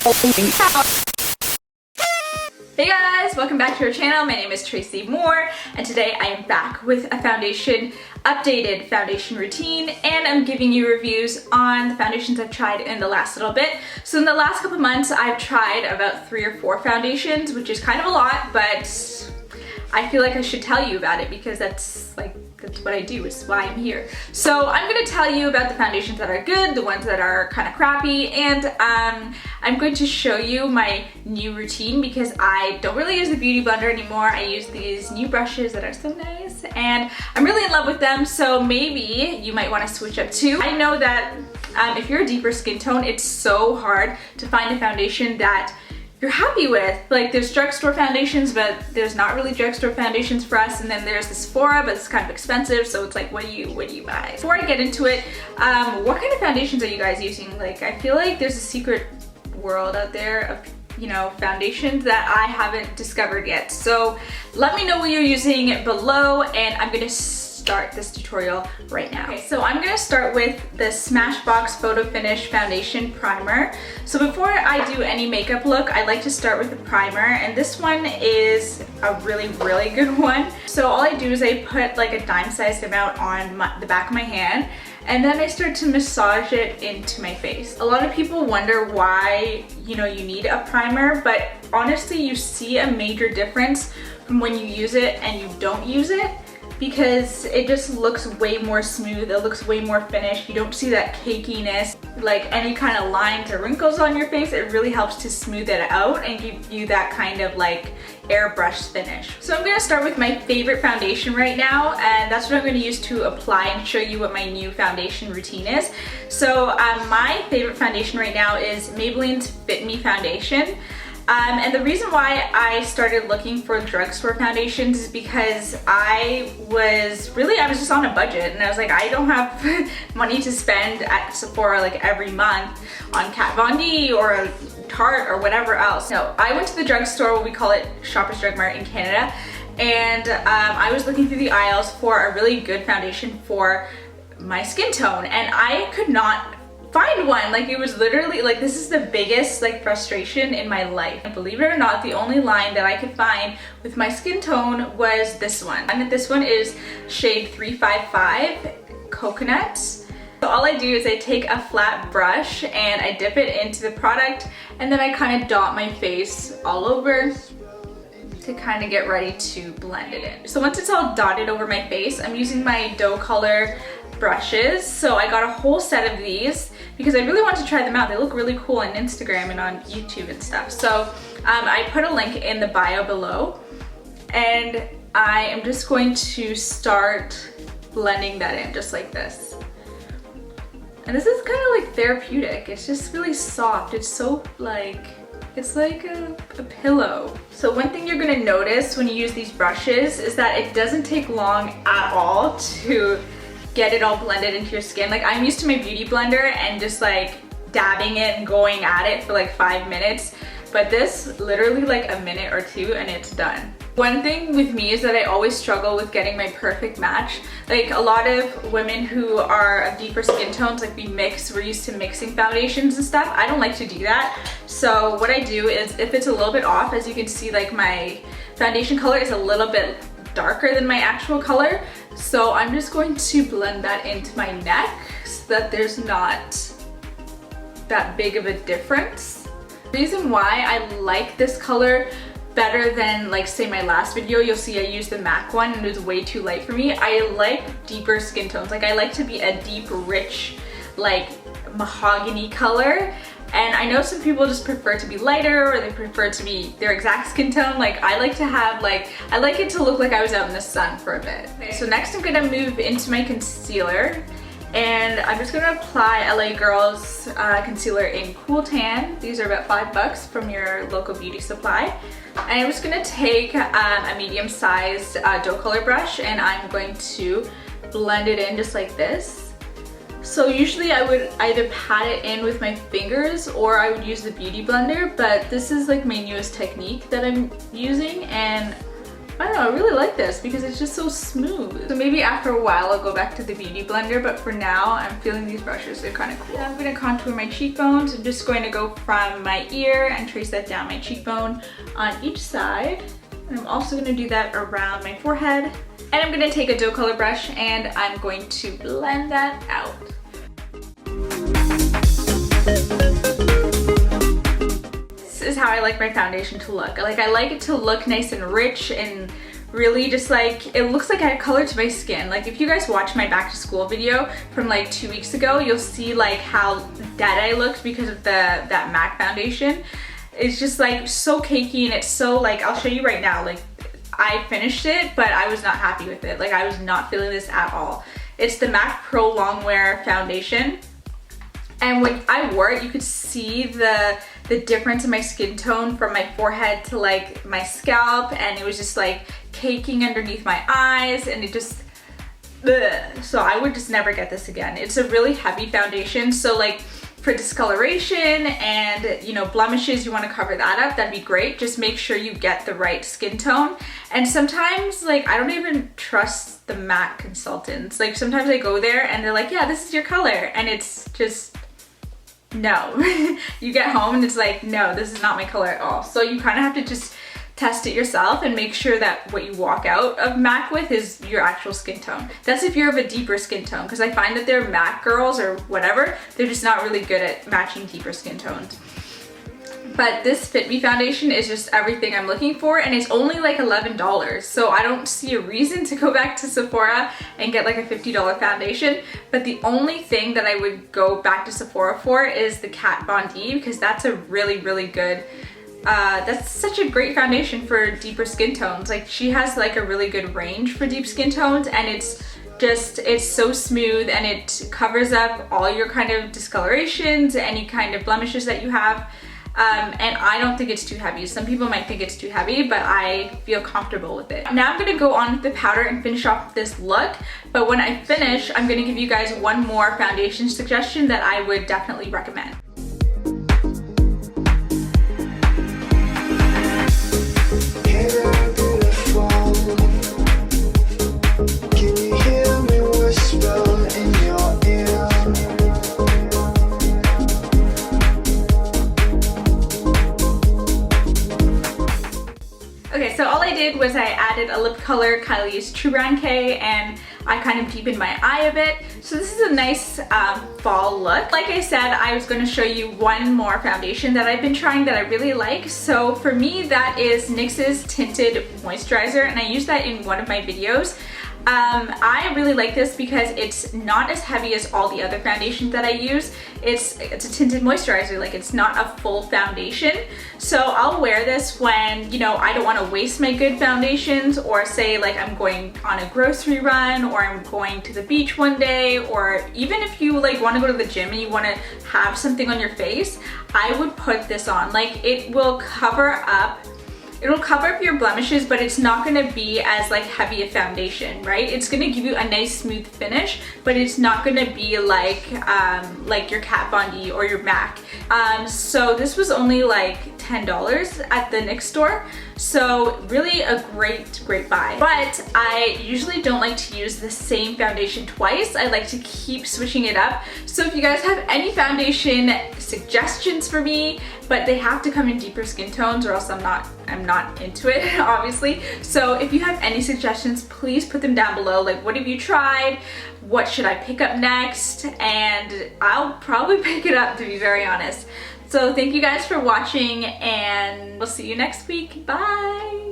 Hey guys, welcome back to our channel. My name is Tracy Moore and today I am back with a updated foundation routine, and I'm giving you reviews on the foundations I've tried in the last little bit. So in the last couple months I've tried about 3 or 4 foundations, which is kind of a lot, but I feel like I should tell you about it because that's what I do, is why I'm here. So I'm gonna tell you about the foundations that are good, the ones that are kind of crappy, and I'm going to show you my new routine because I don't really use the beauty blender anymore. I use these new brushes that are so nice and I'm really in love with them, so maybe you might want to switch up too. I know that if you're a deeper skin tone, it's so hard to find a foundation that you're happy with. Like, there's drugstore foundations, but there's not really drugstore foundations for us, and then there's the Sephora, but it's kind of expensive, so it's like, what do you buy? Before I get into it, what kind of foundations are you guys using? Like, I feel like there's a secret world out there of, you know, foundations that I haven't discovered yet. So let me know what you're using below, and I'm gonna start this tutorial right now. Okay, so I'm gonna start with the Smashbox Photo Finish Foundation Primer. So before I do any makeup look, I like to start with the primer, and this one is a really good one. So all I do is I put like a dime-sized amount on the back of my hand, and then I start to massage it into my face. A lot of people wonder why, you know, you need a primer, but honestly you see a major difference from when you use it and you don't use it, because it just looks way more smooth, it looks way more finished. You don't see that cakiness, like any kind of lines or wrinkles on your face. It really helps to smooth it out and give you that kind of like airbrush finish. So I'm gonna start with my favorite foundation right now, and that's what I'm gonna use to apply and show you what my new foundation routine is. So my favorite foundation right now is Maybelline's FIT Me foundation. And the reason why I started looking for drugstore foundations is because I was just on a budget, and I was like, I don't have money to spend at Sephora like every month on Kat Von D or Tarte or whatever else. No, I went to the drugstore, we call it Shoppers Drug Mart in Canada, and I was looking through the aisles for a really good foundation for my skin tone, and I could not find one. Like, it was literally like, this is the biggest like frustration in my life. And believe it or not, the only line that I could find with my skin tone was this one, and this one is shade 355 Coconut. So all I do is I take a flat brush and I dip it into the product, and then I kind of dot my face all over to kind of get ready to blend it in. So once it's all dotted over my face, I'm using my dough color brushes. So I got a whole set of these because I really want to try them out. They look really cool on Instagram and on YouTube and stuff. So I put a link in the bio below, and I am just going to start blending that in just like this. And this is kind of like therapeutic. It's just really soft. It's so like, it's like a pillow. So one thing you're gonna notice when you use these brushes is that it doesn't take long at all to get it all blended into your skin. Like, I'm used to my beauty blender and just like dabbing it and going at it for like 5 minutes, but this literally like a minute or 2 and it's done. One thing with me is that I always struggle with getting my perfect match. Like, a lot of women who are of deeper skin tones, like we're used to mixing foundations and stuff. I don't like to do that. So what I do is, if it's a little bit off, as you can see, like my foundation color is a little bit darker than my actual color. So I'm just going to blend that into my neck so that there's not that big of a difference. The reason why I like this color better than, like, say my last video, you'll see I used the MAC one and it was way too light for me. I like deeper skin tones. Like, I like to be a deep, rich, like mahogany color. And I know some people just prefer to be lighter, or they prefer to be their exact skin tone. Like, I like to have, like, I like it to look like I was out in the sun for a bit. So next I'm gonna move into my concealer, and I'm just gonna apply LA Girl's concealer in Cool Tan. These are about $5 from your local beauty supply. And I'm just gonna take a medium-sized dough color brush, and I'm going to blend it in just like this. So usually I would either pat it in with my fingers or I would use the beauty blender, but this is like my newest technique that I'm using, and I don't know, I really like this because it's just so smooth. So maybe after a while I'll go back to the Beauty Blender, but for now I'm feeling these brushes, they're kind of cool. I'm going to contour my cheekbones. I'm just going to go from my ear and trace that down my cheekbone on each side. And I'm also going to do that around my forehead. And I'm going to take a doe color brush and I'm going to blend that out. Is how I like my foundation to look. Like, I like it to look nice and rich and really just like, it looks like I have color to my skin. Like, if you guys watch my back to school video from like 2 weeks ago, you'll see like how dead I looked because of that MAC foundation. It's just like so cakey and it's so like, I'll show you right now, like I finished it, but I was not happy with it. Like, I was not feeling this at all. It's the MAC ProLongWear foundation. And when I wore it, you could see the difference in my skin tone from my forehead to like my scalp, and it was just like caking underneath my eyes, and it just, ugh. So I would just never get this again. It's a really heavy foundation, so like for discoloration and, you know, blemishes, you want to cover that up, that'd be great. Just make sure you get the right skin tone. And sometimes, like, I don't even trust the MAC consultants. Like, sometimes I go there and they're like, yeah, this is your color, and it's just, no. You get home and it's like, no, this is not my color at all. So you kind of have to just test it yourself and make sure that what you walk out of MAC with is your actual skin tone. That's if you're of a deeper skin tone, because I find that they're MAC girls or whatever, they're just not really good at matching deeper skin tones. But this Fit Me foundation is just everything I'm looking for, and it's only like $11, so I don't see a reason to go back to Sephora and get like a $50 foundation. But the only thing that I would go back to Sephora for is the Kat Von D, because that's a really, really good, that's such a great foundation for deeper skin tones. Like, she has like a really good range for deep skin tones, and it's so smooth, and it covers up all your kind of discolorations, any kind of blemishes that you have. And I don't think it's too heavy. Some people might think it's too heavy, but I feel comfortable with it. Now I'm gonna go on with the powder and finish off this look, but when I finish, I'm gonna give you guys one more foundation suggestion that I would definitely recommend. Okay, so all I did was I added a lip color, Kylie's True Brown K, and I kind of deepened my eye a bit. So this is a nice fall look. Like I said, I was going to show you one more foundation that I've been trying that I really like. So for me, that is NYX's Tinted Moisturizer, and I used that in one of my videos. I really like this because it's not as heavy as all the other foundations that I use. It's a tinted moisturizer, like it's not a full foundation. So I'll wear this when, you know, I don't want to waste my good foundations, or say like I'm going on a grocery run, or I'm going to the beach one day, or even if you like want to go to the gym and you want to have something on your face, I would put this on. Like, it will cover up, it'll cover up your blemishes, but it's not gonna be as like heavy a foundation, right? It's gonna give you a nice smooth finish, but it's not gonna be like your Kat Von D or your MAC. So this was only like $10 at the NYX store. So really a great buy. But I usually don't like to use the same foundation twice. I like to keep switching it up. So if you guys have any foundation suggestions for me, but they have to come in deeper skin tones or else I'm not into it, obviously. So if you have any suggestions, please put them down below. Like, what have you tried? What should I pick up next? And I'll probably pick it up, to be very honest. So thank you guys for watching, and we'll see you next week. Bye!